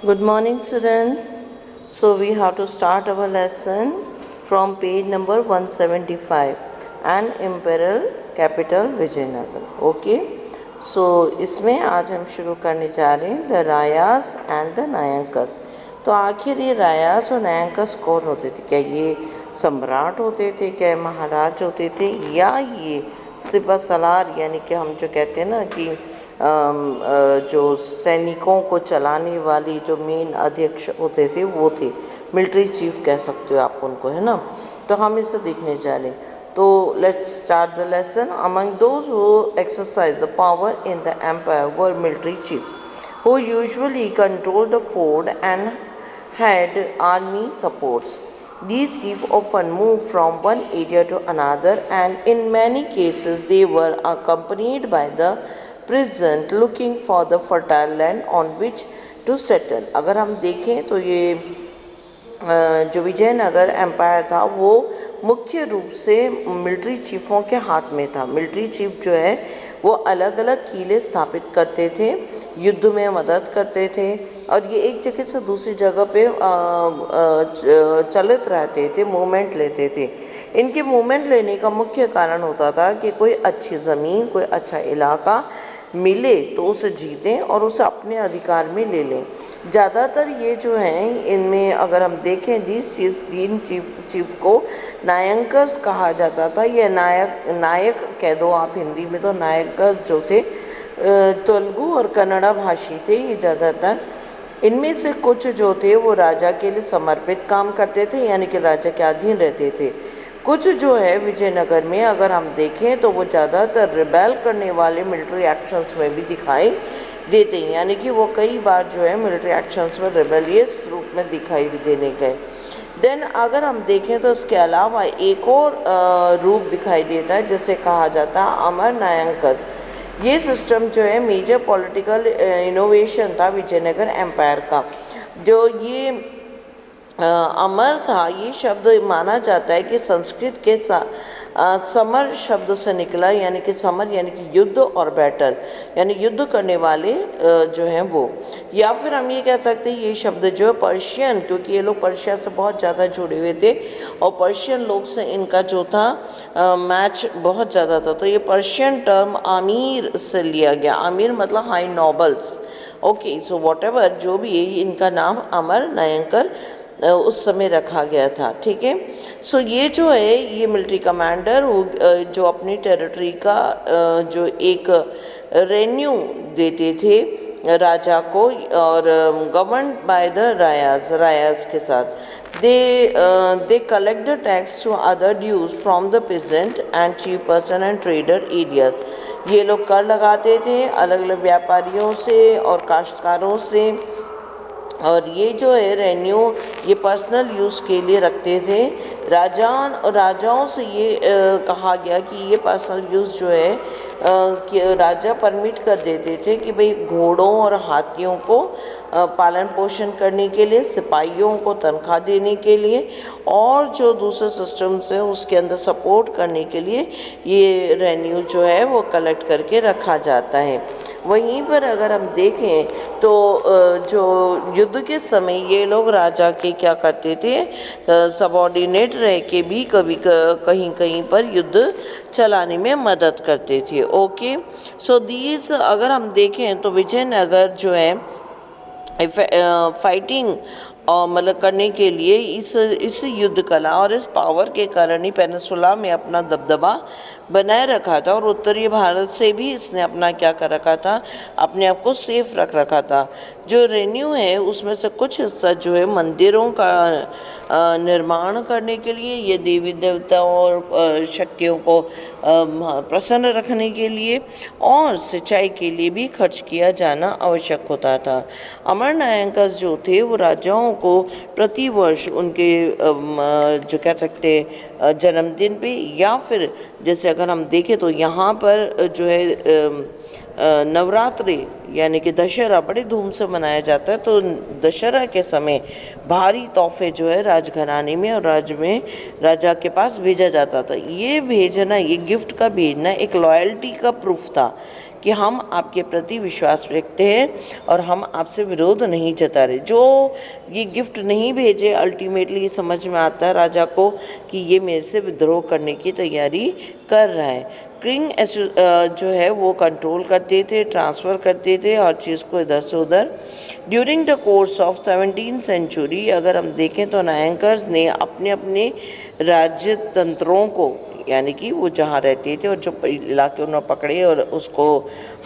Good morning, students. So, we have to start our lesson from page number 175 and Imperial Capital Vijayanagar. Okay. So, इसमें आज हम शुरू करने जा रहे हैं द रायास एंड द नायंकस। तो आखिर ये रायास और नायंकस कौन होते थे? क्या ये सम्राट होते थे? क्या ये महाराज होते थे? या ये सिपह सलार यानी कि हम जो कहते हैं ना कि जो सैनिकों को चलाने वाली जो मेन अध्यक्ष होते थे वो थे, मिलिट्री चीफ कह सकते हो आप उनको, है ना। तो हम इसे देखने जा रहे हैं। तो let's start the lesson. Among those who exercise the power in the empire were military chief who usually control the fort and had army supports. These chiefs often moved from one area to another, and in many cases they were accompanied by the peasant looking for the fertile land on which to settle. अगर हम देखें तो ये जो Vijayanagar empire था वो मुख्य रूप से मिलिट्री चीफ़ों के हाथ में था। मिलिट्री चीफ जो है वो अलग अलग किले स्थापित करते थे, युद्ध में मदद करते थे और ये एक जगह से दूसरी जगह पे चलित रहते थे, मूवमेंट लेते थे। इनके मूवमेंट लेने का मुख्य कारण होता था कि कोई अच्छी ज़मीन, कोई अच्छा इलाका मिले तो उसे जीतें और उसे अपने अधिकार में ले लें। ज़्यादातर ये जो हैं इनमें अगर हम देखें तीन चीफ को नायंकस कहा जाता था। ये नायक कह दो आप हिंदी में, तो नायकस जो थे तेलुगु और कन्नड़ा भाषी थे ये ज़्यादातर। इनमें से कुछ जो थे वो राजा के लिए समर्पित काम करते थे, यानी कि राजा के अधीन रहते थे। कुछ जो है विजयनगर में अगर हम देखें तो वो ज़्यादातर रिबेल करने वाले मिलिट्री एक्शंस में भी दिखाई देते हैं, यानी कि वो कई बार जो है मिलिट्री एक्शंस में रिबेलियस रूप में दिखाई भी देने गए। देन अगर हम देखें तो इसके अलावा एक और रूप दिखाई देता है जिसे कहा जाता है अमर नायंकस। ये सिस्टम जो है मेजर पॉलिटिकल इनोवेशन था विजयनगर एम्पायर का। जो ये अमर था, ये शब्द माना जाता है कि संस्कृत के समर शब्द से निकला, यानी कि समर यानी कि युद्ध और बैटल यानी युद्ध करने वाले जो हैं वो। या फिर हम ये कह सकते हैं ये शब्द जो है पर्शियन, क्योंकि ये लोग पर्शिया से बहुत ज़्यादा जुड़े हुए थे और पर्शियन लोग से इनका जो था मैच बहुत ज़्यादा था। तो ये पर्शियन टर्म आमिर से लिया गया। आमिर मतलब high nobles. Okay, so what ever जो भी है इनका नाम अमर नायंकर उस समय रखा गया था। ठीक है। सो ये जो है ये मिलिट्री कमांडर जो अपनी टेरिटरी का जो एक रेन्यू देते थे राजा को और गवर्न बाय द रायास के साथ। They collect the tax to other dues from the peasant and chief person and trader area. ये लोग कर लगाते थे अलग अलग व्यापारियों से और काश्तकारों से, और ये जो है रेन्यू ये पर्सनल यूज़ के लिए रखते थे। राजाओं से ये कहा गया कि ये पर्सनल यूज़ जो है कि राजा परमिट कर देते थे कि भाई घोड़ों और हाथियों को पालन पोषण करने के लिए, सिपाहियों को तनख्वाह देने के लिए और जो दूसरे सिस्टम्स हैं उसके अंदर सपोर्ट करने के लिए ये रेन्यू जो है वो कलेक्ट करके रखा जाता है। वहीं पर अगर हम देखें तो जो युद्ध के समय ये लोग राजा के क्या करते थे, सबऑर्डिनेट रह के भी कभी कहीं कहीं पर युद्ध चलाने में मदद करते थे। ओके, सो दीज अगर हम देखें तो विजयनगर जो है फाइटिंग और मतलब करने के लिए इस युद्ध कला और इस पावर के कारण ही पेनिनसुला में अपना दबदबा बनाए रखा था और उत्तरी भारत से भी इसने अपना क्या कर रखा था, अपने आप को सेफ रख रखा था। जो रेन्यू है उसमें से कुछ हिस्सा जो है मंदिरों का निर्माण करने के लिए, ये देवी देवताओं और शक्तियों को प्रसन्न रखने के लिए और सिंचाई के लिए भी खर्च किया जाना आवश्यक होता था। अमर नायंकस जो थे वो राजाओं को प्रति वर्ष उनके जो कह सकते जन्मदिन पे या फिर जैसे अगर हम देखें तो यहाँ पर जो है नवरात्रि यानी कि दशहरा बड़ी धूम से मनाया जाता है। तो दशहरा के समय भारी तोहफे जो है राजघराने में और राजा के पास भेजा जाता था। ये भेजना, ये गिफ्ट का भेजना एक लॉयल्टी का प्रूफ था कि हम आपके प्रति विश्वास रखते हैं और हम आपसे विरोध नहीं जता रहे। जो ये गिफ्ट नहीं भेजे, अल्टीमेटली समझ में आता है राजा को कि ये मेरे से विद्रोह करने की तैयारी कर रहा है। किंग जो है वो कंट्रोल करते थे, ट्रांसफ़र करते थे हर चीज़ को इधर से उधर। During the course of 17th century अगर हम देखें तो नायंकर्स ने अपने अपने राज्य तंत्रों को, यानी कि वो जहाँ रहते थे और जो इलाके उन्होंने पकड़े और उसको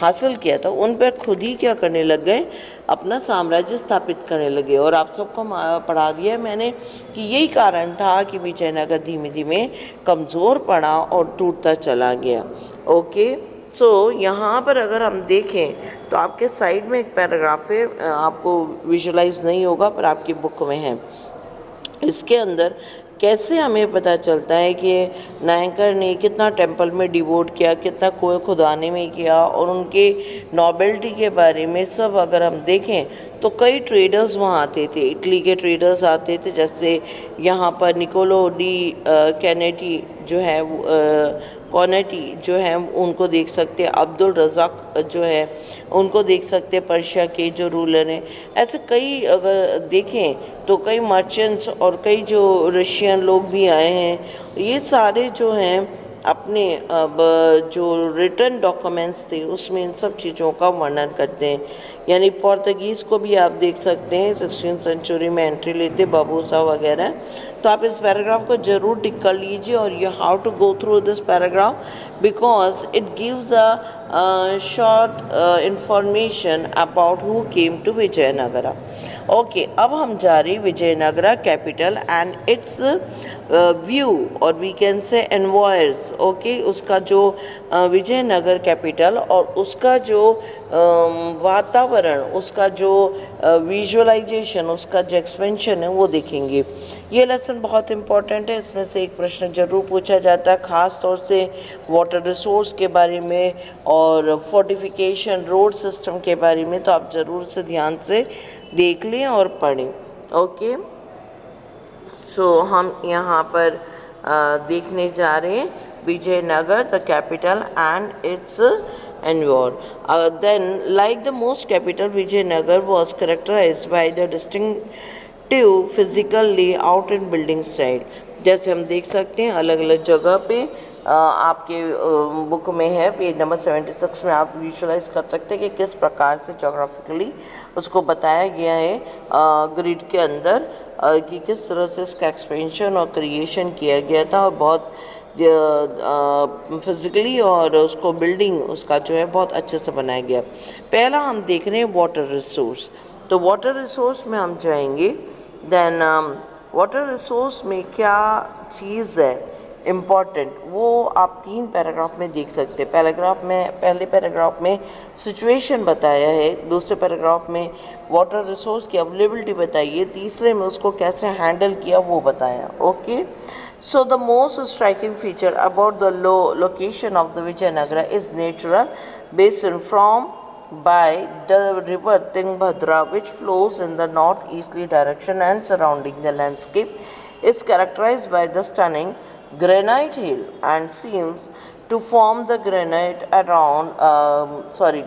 हासिल किया था, उन पर खुद ही क्या करने लग गए, अपना साम्राज्य स्थापित करने लगे। और आप सबको पढ़ा दिया है मैंने कि यही कारण था कि विजयनगर धीमे धीमे कमज़ोर पड़ा और टूटता चला गया। ओके, सो यहाँ पर अगर हम देखें तो आपके साइड में एक पैराग्राफ है, आपको विजुलाइज नहीं होगा पर आपकी बुक में है। इसके अंदर कैसे हमें पता चलता है कि नायंकर ने कितना टेंपल में डिवोट किया, कितना कोई खुदाने में किया, और उनके नॉबेलिटी के बारे में सब अगर हम देखें तो कई ट्रेडर्स वहाँ आते थे, इटली के ट्रेडर्स आते थे। जैसे यहाँ पर निकोलो डी कैनेटी जो है कॉनेटी जो है उनको देख सकते हैं, अब्दुल रज़ाक जो है उनको देख सकते हैं, पर्शिया के जो रूलर हैं। ऐसे कई अगर देखें तो कई मर्चेंट्स और कई जो रशियन लोग भी आए हैं। ये सारे जो हैं अपने अब जो रिटन डॉक्यूमेंट्स थे उसमें इन सब चीज़ों का वर्णन करते हैं। यानी पोर्तुगीज़ को भी आप देख सकते हैं 16th सेंचुरी में एंट्री लेते, बाबूसा वगैरह। तो आप इस पैराग्राफ को ज़रूर टिक कर लीजिए और you how to go through this paragraph because it gives a short information about who came to Vijayanagara. Okay, अब हम जा रहे Vijayanagara capital and its view और we can see environs. Okay, उसका जो विजयनगर कैपिटल और उसका जो वातावरण, उसका जो विजुअलाइजेशन, उसका जो एक्सपेंशन है वो देखेंगे। ये लेसन बहुत इंपॉर्टेंट है, इसमें से एक प्रश्न जरूर पूछा जाता है, ख़ास तौर से वाटर रिसोर्स के बारे में और फोर्टिफिकेशन रोड सिस्टम के बारे में। तो आप ज़रूर से ध्यान से देख लें और पढ़ें। ओके, सो हम यहाँ पर देखने जा रहे हैं Vijayanagar the capital and its envir. Then, like the most capital, Vijayanagar was characterized by the distinctive physical layout and building style. जैसे हम देख सकते हैं अलग अलग जगह पे आपके बुक में है, पेज नंबर 76 में आप विजुअलाइज कर सकते हैं कि किस प्रकार से जोग्राफिकली उसको बताया गया है ग्रिड के अंदर कि किस तरह से इसका एक्सपेंशन और क्रिएशन किया गया था, और बहुत फिज़िकली और उसको बिल्डिंग उसका जो है बहुत अच्छे से बनाया गया। पहला हम देख रहे हैं वाटर रिसोर्स। तो वाटर रिसोर्स में हम जाएंगे। देन वाटर रिसोर्स में क्या चीज़ है इम्पॉर्टेंट, वो आप 3 पैराग्राफ में देख सकते हैं। पहले पैराग्राफ में सिचुएशन बताया है, दूसरे पैराग्राफ में वाटर रिसोर्स की अवेलेबिलिटी बताई है, तीसरे में उसको कैसे हैंडल किया वो बताया। Okay, so the most striking feature about the location of the Vijayanagara is natural basin from by the river Tungbhadra, which flows in the northeasterly direction and surrounding the landscape is characterized by the stunning granite hill and seems to form the granite around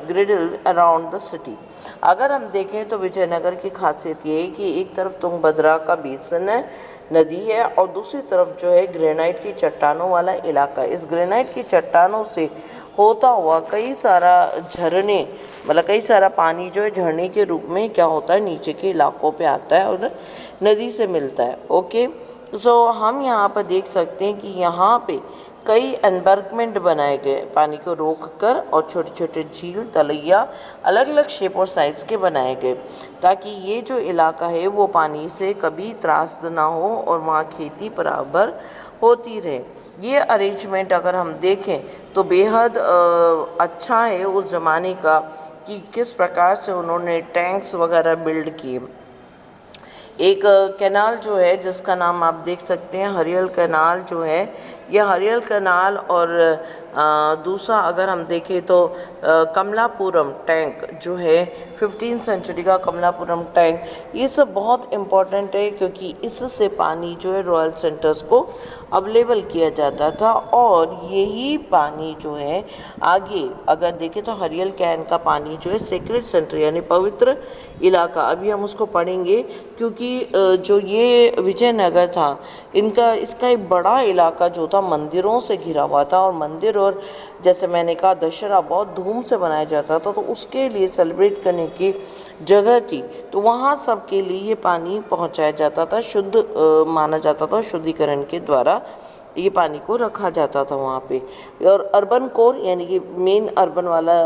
griddle around the city। अगर हम देखें तो विजयनगर की खासियत ये है कि एक तरफ तुंगभद्रा का बेसिन है, नदी है, और दूसरी तरफ जो है ग्रेनाइट की चट्टानों वाला इलाका। इस ग्रेनाइट की चट्टानों से होता हुआ कई सारा झरने, मतलब कई सारा पानी जो है झरने के रूप में क्या होता है नीचे के इलाकों पे आता है और नदी से मिलता है। ओके, सो हम यहाँ पर देख सकते हैं कि यहाँ पे कई एनबर्कमेंट बनाए गए पानी को रोक कर, और छोटे छोटे झील तलैया अलग अलग शेप और साइज़ के बनाए गए ताकि ये जो इलाका है वो पानी से कभी त्रास्त ना हो और वहाँ खेती बराबर होती रहे। ये अरेंजमेंट अगर हम देखें तो बेहद अच्छा है उस ज़माने का कि किस प्रकार से उन्होंने टैंक्स वगैरह बिल्ड किए। एक कैनाल जो है जिसका नाम आप देख सकते हैं हरियल कैनाल जो है, ये हरियल कैनाल और दूसरा अगर हम देखें तो कमलापुरम टैंक जो है 15th सेंचुरी का कमलापुरम टैंक, ये सब बहुत इम्पोर्टेंट है क्योंकि इससे पानी जो है रॉयल सेंटर्स को अवेलेबल किया जाता था। और यही पानी जो है आगे अगर देखें तो हरियल कैन का पानी जो है सेक्रेड सेंटर यानी पवित्र इलाका, अभी हम उसको पढ़ेंगे क्योंकि जो ये विजयनगर था इसका एक बड़ा इलाका जो था मंदिरों से घिरा हुआ था, और मंदिर और जैसे मैंने कहा दशहरा बहुत धूम से मनाया जाता था, तो उसके लिए सेलिब्रेट करने की जगह थी, तो वहाँ सबके लिए ये पानी पहुँचाया जाता था, शुद्ध माना जाता था, शुद्धिकरण के द्वारा ये पानी को रखा जाता था वहाँ पे। और अर्बन कोर यानी कि मेन अर्बन वाला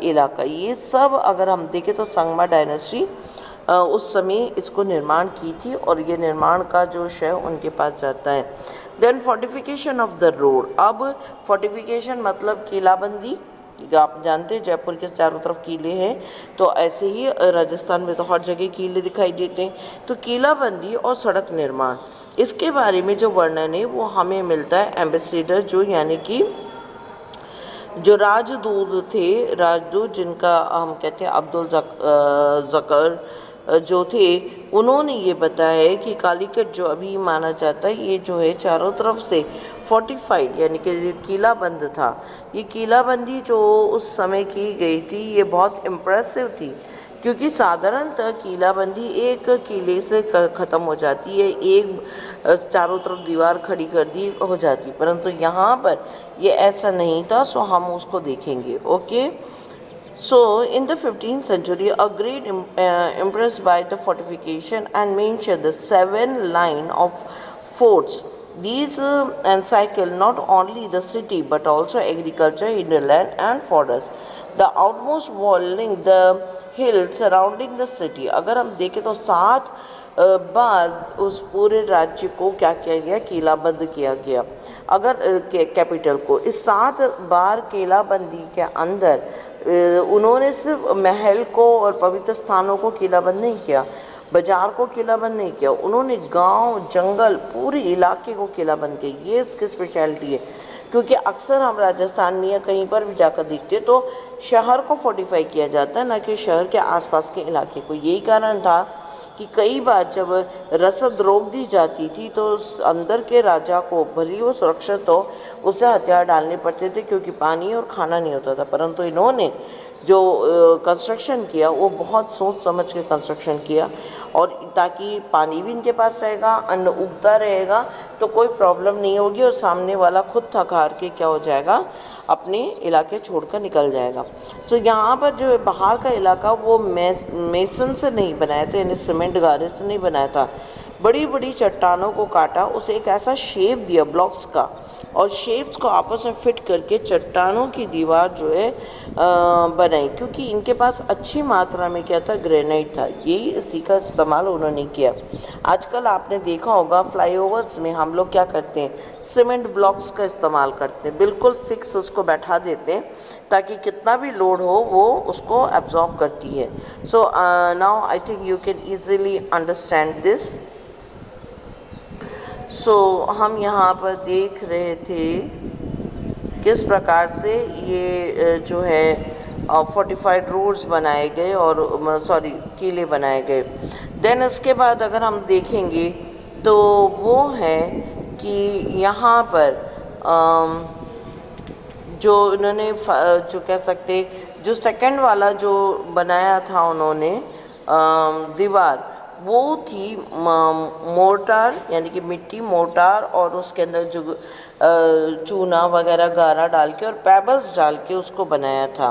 इलाका, ये सब अगर हम देखें तो संगमा डायनेस्टी उस समय इसको निर्माण की थी, और ये निर्माण का जो श्रेय उनके पास जाता है। Then fortification of the road. अब फोर्टिफिकेशन मतलब किलाबंदी, आप जानते हैं जयपुर के चारों तरफ किले हैं, तो ऐसे ही राजस्थान में तो हर जगह किले दिखाई देते हैं। तो किलाबंदी और सड़क निर्माण, इसके बारे में जो वर्णन है वो हमें मिलता है एम्बेसडर जो यानी कि जो राजदूत थे, राजदूत जिनका हम कहते हैं अब्दुल ज़कर जो थे, उन्होंने ये बताया है कि कालीकट जो अभी माना जाता है ये जो है चारों तरफ से फोर्टिफाइड यानी कि किलाबंद था। ये किलाबंदी जो उस समय की गई थी ये बहुत इम्प्रेसिव थी, क्योंकि साधारणतः किलाबंदी एक किले से ख़त्म हो जाती है, एक चारों तरफ दीवार खड़ी कर दी हो जाती, परंतु यहाँ पर ये ऐसा नहीं था। सो हम उसको देखेंगे। Okay, so in the 15th century a great impressed by the fortification and mentioned the 7 line of forts. These encircle not only the city but also agriculture, hinterland and forest. The outmost wall linked the hills surrounding the city. अगर हम देखें तो 7 बार उस पूरे राज्य को क्या किया गया, किलाबंद किया गया। अगर कैपिटल को इस 7 बार किलाबंदी के अंदर उन्होंने सिर्फ महल को और पवित्र स्थानों को किलाबंद नहीं किया, बाजार को किलाबंद नहीं किया, उन्होंने गांव, जंगल, पूरे इलाके को किलाबंद किया। ये इसकी स्पेशलिटी है, क्योंकि अक्सर हम राजस्थान में या कहीं पर भी जाकर देखते तो शहर को फोर्टिफाई किया जाता है, ना कि शहर के आसपास के इलाके को। यही कारण था कि कई बार जब रसद रोक दी जाती थी तो अंदर के राजा को भली वो सुरक्षित हो उसे हथियार डालने पड़ते थे, क्योंकि पानी और खाना नहीं होता था। परंतु इन्होंने जो कंस्ट्रक्शन किया वो बहुत सोच समझ के कंस्ट्रक्शन किया, और ताकि पानी भी इनके पास रहेगा, अन्न उगता रहेगा, तो कोई प्रॉब्लम नहीं होगी, और सामने वाला खुद थक हार के क्या हो जाएगा, अपने इलाके छोड़कर निकल जाएगा। सो यहाँ पर जो बाहर का इलाका वो मेसन से नहीं बनाया था, यानी सीमेंट गारे से नहीं बनाया था, बड़ी बड़ी चट्टानों को काटा, उसे एक ऐसा शेप दिया ब्लॉक्स का, और शेप्स को आपस में फिट करके चट्टानों की दीवार जो है बनाई, क्योंकि इनके पास अच्छी मात्रा में क्या था, ग्रेनाइट था। यही इसी का इस्तेमाल उन्होंने किया। आजकल आपने देखा होगा फ्लाईओवर्स में हम लोग क्या करते हैं, सीमेंट ब्लॉक्स का इस्तेमाल करते हैं, बिल्कुल फिक्स उसको बैठा देते हैं ताकि कितना भी लोड हो वो उसको एब्जॉर्ब करती है। So now I think you can easily understand this. So हम यहाँ पर देख रहे थे किस प्रकार से ये जो है फोर्टिफाइड रोड्स बनाए गए और किले बनाए गए। देन इसके बाद अगर हम देखेंगे तो वो है कि यहाँ पर जो इन्होंने जो कह सकते जो सेकंड वाला जो बनाया था उन्होंने दीवार, वो थी मोर्टार यानी कि मिट्टी मोर्टार, और उसके अंदर जो चूना वगैरह गारा डाल के और पेबल्स डाल के उसको बनाया था,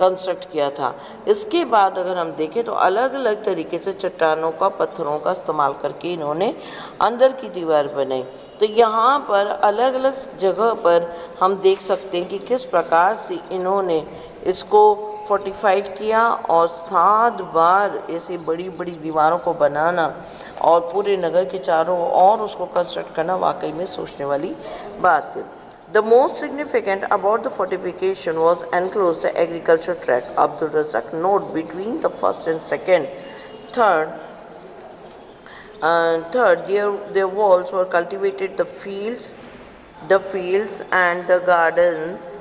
कंस्ट्रक्ट किया था। इसके बाद अगर हम देखें तो अलग अलग तरीके से चट्टानों का, पत्थरों का इस्तेमाल करके इन्होंने अंदर की दीवार बनाई। तो यहाँ पर अलग अलग जगह पर हम देख सकते हैं कि किस प्रकार से इन्होंने इसको फोर्टिफाइड किया, और 7 बार ऐसी बड़ी बड़ी दीवारों को बनाना और पूरे नगर के चारों ओर उसको कंस्ट्रक्ट करना वाकई में सोचने वाली बात है। The most significant about the fortification was enclosed the agriculture tract. Abdul Razak note between the first and second, third, their walls were cultivated the fields the fields and the gardens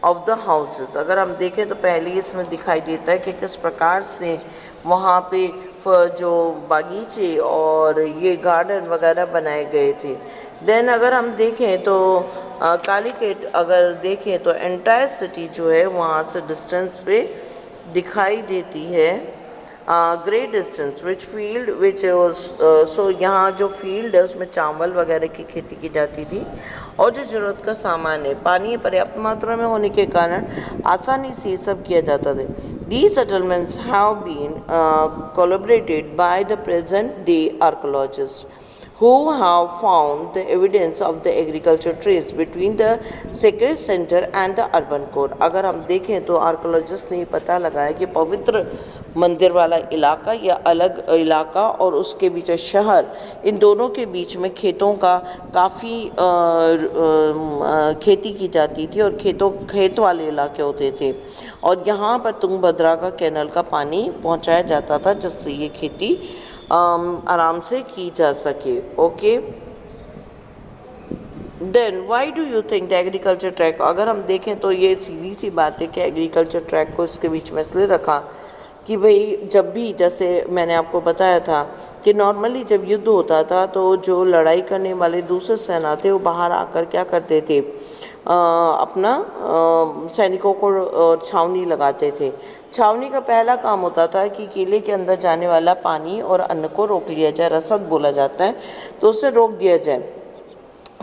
of the houses. अगर हम देखें तो पहले इसमें दिखाई देता है कि किस प्रकार से वहाँ पे जो बागीचे और ये गार्डन वगैरह बनाए गए थे। देन अगर हम देखें तो कालीकेट अगर देखें तो एंटायर सिटी जो है वहाँ से डिस्टेंस पे दिखाई देती है। Great distance which field which so यहाँ जो फील्ड है उसमें चावल वगैरह की खेती की जाती थी और जो ज़रूरत का सामान है पानी पर्याप्त मात्रा में होने के कारण आसानी से ये सब किया जाता था। These settlements have been collaborated by the present day archaeologists who have found the evidence of the agriculture trace between the sacred center and the urban core। अगर हम देखें तो आर्कोलॉजिस्ट ने पता लगाया कि पवित्र मंदिर वाला इलाका या अलग इलाका और उसके बीच शहर, इन दोनों के बीच में खेतों का काफ़ी खेती की जाती थी और खेत वाले इलाके होते थे और यहाँ पर तुंगभद्रा का कैनल का पानी पहुँचाया जाता था जिससे ये खेती आराम से की जा सके। Okay, then why do you think the agriculture track, अगर हम देखें तो ये सीधी सी बात है कि एग्रीकल्चर ट्रैक को इसके बीच में इसलिए रखा कि भाई जब भी, जैसे मैंने आपको बताया था कि नॉर्मली जब युद्ध होता था तो जो लड़ाई करने वाले दूसरे सेना थे वो बाहर आकर क्या करते थे, अपना सैनिकों को छावनी लगाते थे। छावनी का पहला काम होता था कि किले के अंदर जाने वाला पानी और अन्न को रोक लिया जाए, रसद बोला जाता है, तो उसे रोक दिया जाए।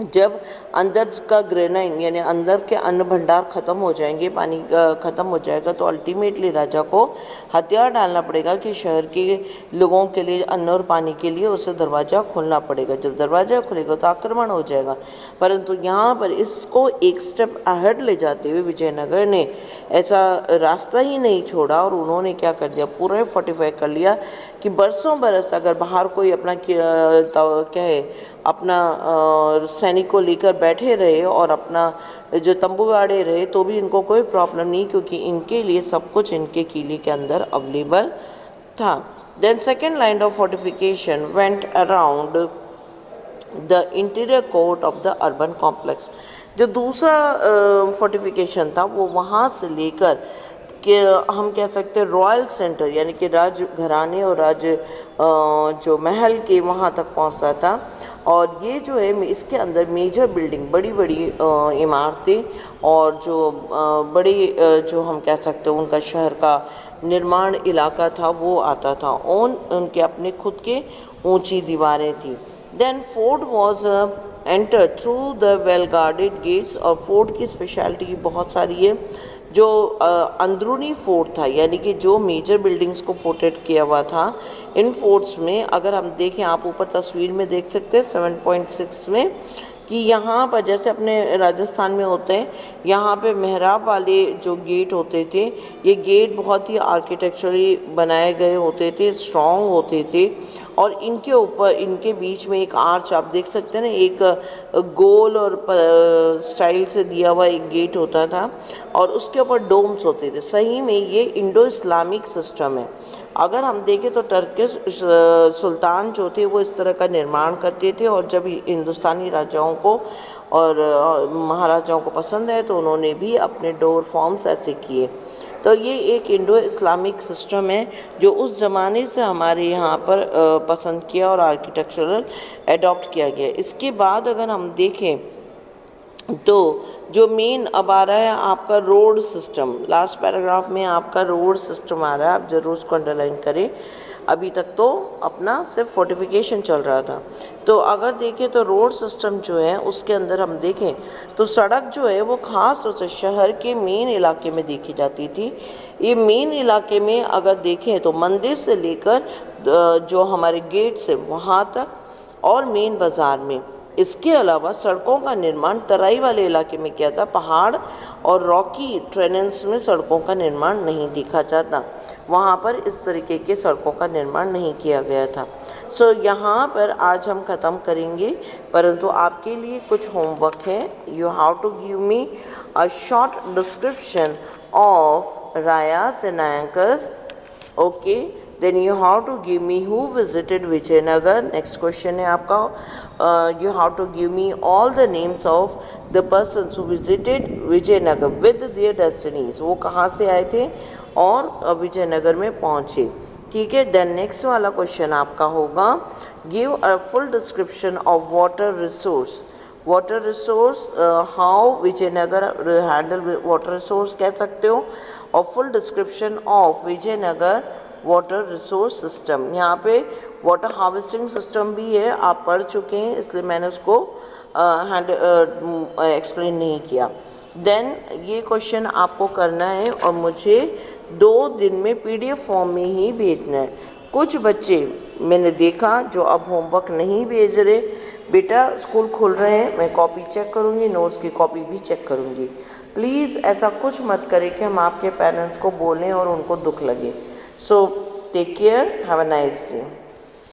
जब अंदर का ग्रेनाइन यानी अंदर के अन्न भंडार ख़त्म हो जाएंगे, पानी ख़त्म हो जाएगा, तो अल्टीमेटली राजा को हथियार डालना पड़ेगा कि शहर के लोगों के लिए अन्न और पानी के लिए उसे दरवाज़ा खोलना पड़ेगा। जब दरवाज़ा खुलेगा तो आक्रमण हो जाएगा। परंतु यहाँ पर इसको एक स्टेप अहेड ले जाते हुए विजयनगर ने ऐसा रास्ता ही नहीं छोड़ा और उन्होंने क्या कर दिया, पूरा फोर्टिफाई कर लिया कि बरसों बरस अगर बाहर कोई अपना क्या है अपना सैनिक को लेकर बैठे रहे और अपना जो तंबू गाड़े रहे तो भी इनको कोई प्रॉब्लम नहीं, क्योंकि इनके लिए सब कुछ इनके किले के अंदर अवेलेबल था। Then second line of fortification went around the interior court of the urban complex. जो दूसरा फोर्टिफिकेशन था वो वहाँ से लेकर कि हम कह सकते हैं रॉयल सेंटर यानी कि राज घराने और जो महल के वहाँ तक पहुँचता था। और ये जो है इसके अंदर मेजर बिल्डिंग, बड़ी बड़ी इमारतें और जो बड़ी जो हम कह सकते हैं उनका शहर का निर्माण इलाका था वो आता था। उनके अपने खुद के ऊंची दीवारें थी। Then fort was enter through the well guarded gates. और फोर्ट की स्पेशलिटी बहुत सारी है। जो अंदरूनी फोर्ट था यानी कि जो मेजर बिल्डिंग्स को फोर्टेड किया हुआ था, इन फोर्ट्स में अगर हम देखें, आप ऊपर तस्वीर में देख सकते हैं 7.6 में, कि यहाँ पर जैसे अपने राजस्थान में होते हैं, यहाँ पे मेहराब वाले जो गेट होते थे, ये गेट बहुत ही आर्किटेक्चरली बनाए गए होते थे, स्ट्रॉन्ग होते थे और इनके ऊपर इनके बीच में एक आर्च आप देख सकते हैं ना, एक गोल और स्टाइल से दिया हुआ एक गेट होता था और उसके ऊपर डोम्स होते थे। सही में ये इंडो इस्लामिक सिस्टम है। अगर हम देखें तो टर्किश सुल्तान जो थे वो इस तरह का निर्माण करते थे और जब हिंदुस्तानी राजाओं को और महाराजाओं को पसंद है तो उन्होंने भी अपने डोर फॉर्म्स ऐसे किए। तो ये एक इंडो इस्लामिक सिस्टम है जो उस ज़माने से हमारे यहाँ पर पसंद किया और आर्किटेक्चरल एडॉप्ट किया गया। इसके बाद अगर हम देखें तो जो मेन अब आ रहा है आपका रोड सिस्टम, लास्ट पैराग्राफ में आपका रोड सिस्टम आ रहा है, आप ज़रूर उसको अंडरलाइन करें। अभी तक तो अपना सिर्फ फोर्टिफिकेशन चल रहा था। तो अगर देखें तो रोड सिस्टम जो है उसके अंदर हम देखें तो सड़क जो है वो ख़ास तौर से शहर के मेन इलाके में देखी जाती थी। ये मेन इलाके में अगर देखें तो मंदिर से लेकर जो हमारे गेट्स है वहाँ तक और मेन बाज़ार में। इसके अलावा सड़कों का निर्माण तराई वाले इलाके में किया था। पहाड़ और रॉकी ट्रेनेंस में सड़कों का निर्माण नहीं देखा जाता, वहाँ पर इस तरीके के सड़कों का निर्माण नहीं किया गया था। सो यहाँ पर आज हम ख़त्म करेंगे, परंतु आपके लिए कुछ होमवर्क है। You have to give me a short description of Rayas and Nayakas, okay, then you how to give me who visited Vijayanagar. Next question है आपका you how to give me all the names of the persons who visited Vijayanagar with their destinies. वो कहाँ से आए थे और विजयनगर में पहुँचे। ठीक है। देन नेक्स्ट वाला क्वेश्चन आपका होगा give a full description of water resource. Water resource how Vijayanagar handle water resource कह सकते हो, और full description of Vijayanagar water resource system. यहाँ पे वाटर हार्वेस्टिंग सिस्टम भी है, आप पढ़ चुके हैं इसलिए मैंने उसको एक्सप्लेन नहीं किया। देन ये क्वेश्चन आपको करना है और मुझे 2 दिन में PDF फॉर्म में ही भेजना है। कुछ बच्चे मैंने देखा जो अब होमवर्क नहीं भेज रहे। बेटा स्कूल खुल रहे हैं, मैं कॉपी चेक करूँगी, नोट्स की कॉपी भी चेक करूँगी। प्लीज़ ऐसा कुछ मत करें कि हम आपके पेरेंट्स को बोलें और उनको दुख लगे। So take care, have a nice day.